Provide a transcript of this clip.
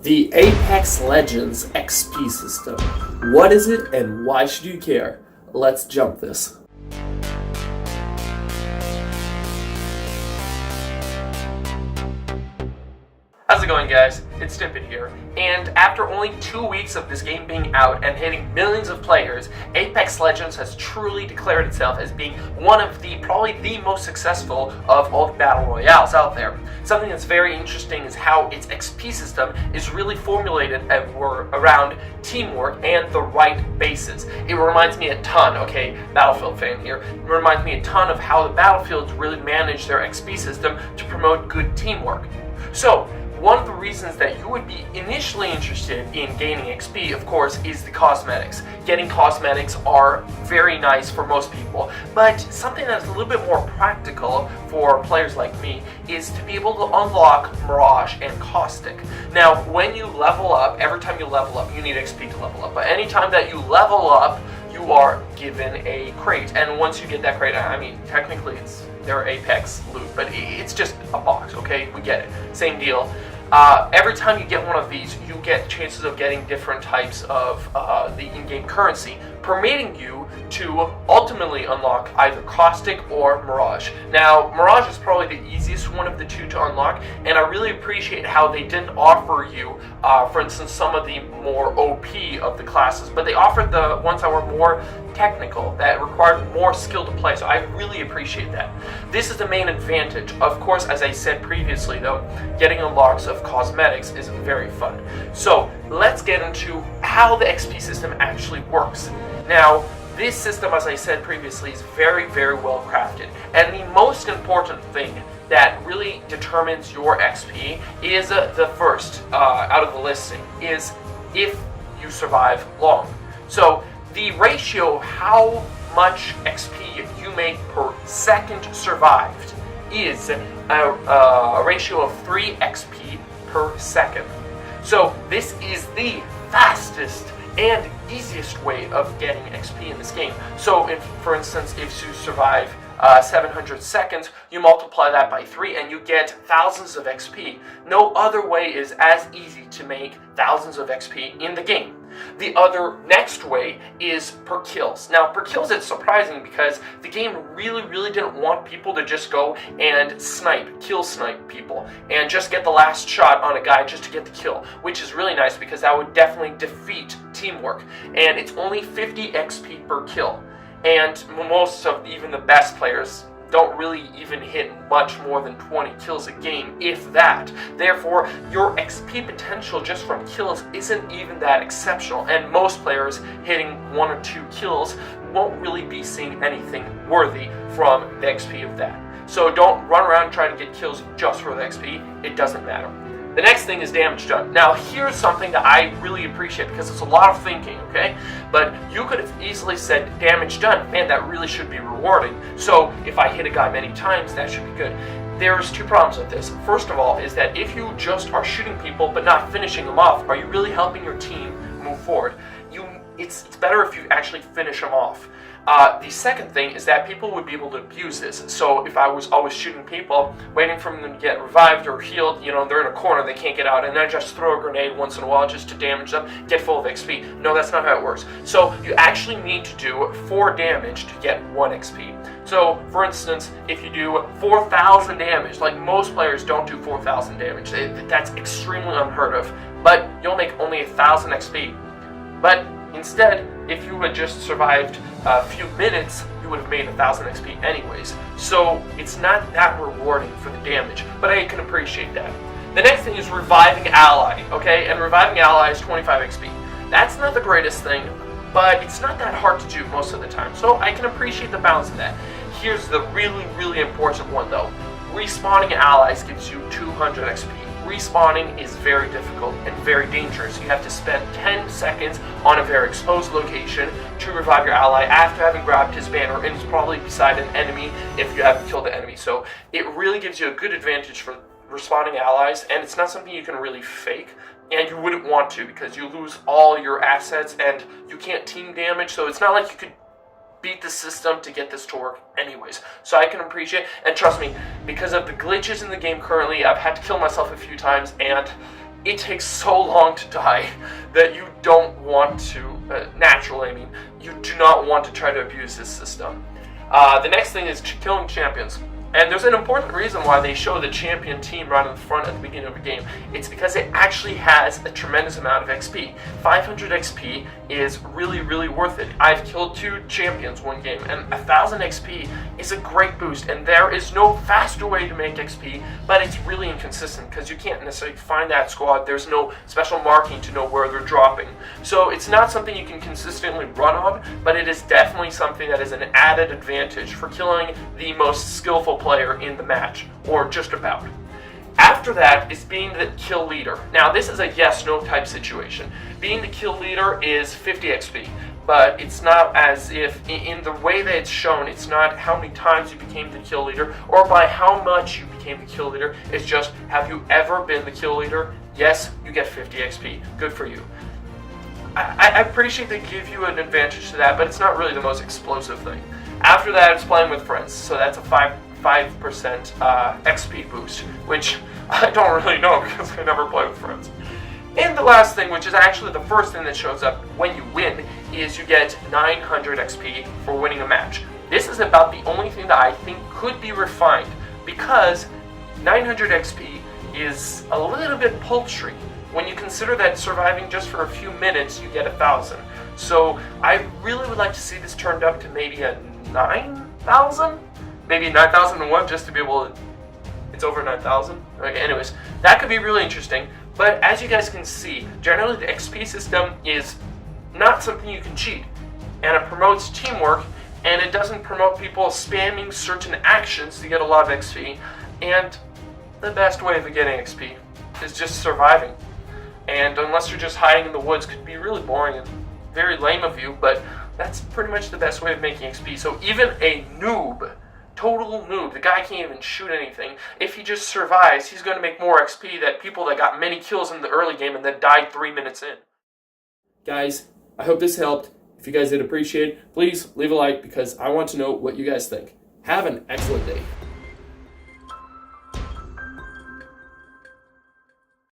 The Apex Legends XP system. What is it and why should you care? Let's jump this. How's it going, guys? It's TiPit here, and after only 2 weeks of this game being out and hitting millions of players, Apex Legends has truly declared itself as being one of probably the most successful of all the battle royales out there. Something that's very interesting is how its XP system is really formulated around teamwork and the right bases. It reminds me a ton, okay, Battlefield fan here, it reminds me a ton of how the Battlefields really manage their XP system to promote good teamwork. So, one of the reasons that you would be initially interested in gaining XP, of course, is the cosmetics. Getting cosmetics are very nice for most people, but something that's a little bit more practical for players like me is to be able to unlock Mirage and Caustic. Now, when you level up, every time you level up, you need XP to level up, but anytime that you level up, you are given a crate, and once you get that crate, I mean, technically it's their Apex loot, but it's just a box, okay? We get it. Same deal. Every time you get one of these, you get chances of getting different types of the in-game currency, permitting you to ultimately unlock either Caustic or Mirage. Now, Mirage is probably the easiest one of the two to unlock, and I really appreciate how they didn't offer you, for instance, some of the more OP of the classes, but they offered the ones that were more technical, that required more skill to play, so I really appreciate that. This is the main advantage. Of course, as I said previously though, getting unlocks of cosmetics is very fun. So let's get into how the XP system actually works. Now, this system, as I said previously, is very, very well crafted, and the most important thing that really determines your XP is the first out of the listing is if you survive long. So the ratio of how much XP you make per second survived is a ratio of 3 XP per second. So this is the fastest and easiest way of getting XP in this game. So if, for instance, if you survive 700 seconds, you multiply that by 3 and you get thousands of XP. No other way is as easy to make thousands of XP in the game. The other next way is per kills. Now, per kills, it's surprising because the game really didn't want people to just go and kill snipe people, and just get the last shot on a guy just to get the kill, which is really nice because that would definitely defeat teamwork. And it's only 50 XP per kill. And most of even the best players don't really even hit much more than 20 kills a game, if that. Therefore, your XP potential just from kills isn't even that exceptional, and most players hitting 1 or 2 kills won't really be seeing anything worthy from the XP of that. So don't run around trying to get kills just for the XP, it doesn't matter. The next thing is damage done. Now, here's something that I really appreciate because it's a lot of thinking, okay? But you could have easily said damage done. Man, that really should be rewarding. So if I hit a guy many times, that should be good. There's 2 problems with this. First of all is that if you just are shooting people but not finishing them off, are you really helping your team move forward? It's better if you actually finish them off. The second thing is that people would be able to abuse this. So if I was always shooting people, waiting for them to get revived or healed, they're in a corner, they can't get out, and then I just throw a grenade once in a while just to damage them, get full of XP. No, that's not how it works. So you actually need to do 4 damage to get 1 XP. So, for instance, if you do 4,000 damage, like most players don't do 4,000 damage, that's extremely unheard of, but you'll make only 1,000 XP. But instead, if you had just survived a few minutes, you would have made 1,000 XP anyways. So it's not that rewarding for the damage, but I can appreciate that. The next thing is reviving ally, okay? And reviving ally is 25 XP. That's not the greatest thing, but it's not that hard to do most of the time. So I can appreciate the balance of that. Here's the really important one though. Respawning allies gives you 200 XP. Respawning is very difficult and very dangerous. You have to spend 10 seconds on a very exposed location to revive your ally after having grabbed his banner, and it's probably beside an enemy if you haven't killed the enemy. So it really gives you a good advantage for respawning allies, and it's not something you can really fake, and you wouldn't want to because you lose all your assets and you can't team damage, so it's not like you could beat the system to get this to work anyways. So I can appreciate, and trust me, because of the glitches in the game currently, I've had to kill myself a few times, and it takes so long to die that you don't want to, naturally, I mean, you do not want to try to abuse this system. The next thing is killing champions. And there's an important reason why they show the champion team right in the front at the beginning of a game. It's because it actually has a tremendous amount of XP. 500 XP is really, really worth it. I've killed 2 champions one game, and 1000 XP is a great boost. And there is no faster way to make XP, but it's really inconsistent because you can't necessarily find that squad. There's no special marking to know where they're dropping. So it's not something you can consistently run on, but it is definitely something that is an added advantage for killing the most skillful player in the match, or just about. After that is being the kill leader. Now this is a yes-no type situation. Being the kill leader is 50 XP, but it's not as if, in the way that it's shown, it's not how many times you became the kill leader or by how much you became the kill leader. It's just, have you ever been the kill leader? Yes, you get 50 XP. Good for you. I appreciate they give you an advantage to that, but it's not really the most explosive thing. After that, it's playing with friends, so that's a 5% XP boost, which I don't really know because I never play with friends. And the last thing, which is actually the first thing that shows up when you win, is you get 900 XP for winning a match. This is about the only thing that I think could be refined, because 900 XP is a little bit paltry when you consider that surviving just for a few minutes you get 1000. So I really would like to see this turned up to maybe a 9,000? Maybe 9,001, just to be able to, it's over 9,000. Okay, anyways, that could be really interesting. But as you guys can see, generally the XP system is not something you can cheat. And it promotes teamwork, and it doesn't promote people spamming certain actions to get a lot of XP. And the best way of getting XP is just surviving. And unless you're just hiding in the woods, could be really boring and very lame of you, but that's pretty much the best way of making XP. So even a noob, total noob, the guy can't even shoot anything, if he just survives, he's going to make more XP than people that got many kills in the early game and then died 3 minutes in. Guys, I hope this helped. If you guys did appreciate it, please leave a like because I want to know what you guys think. Have an excellent day.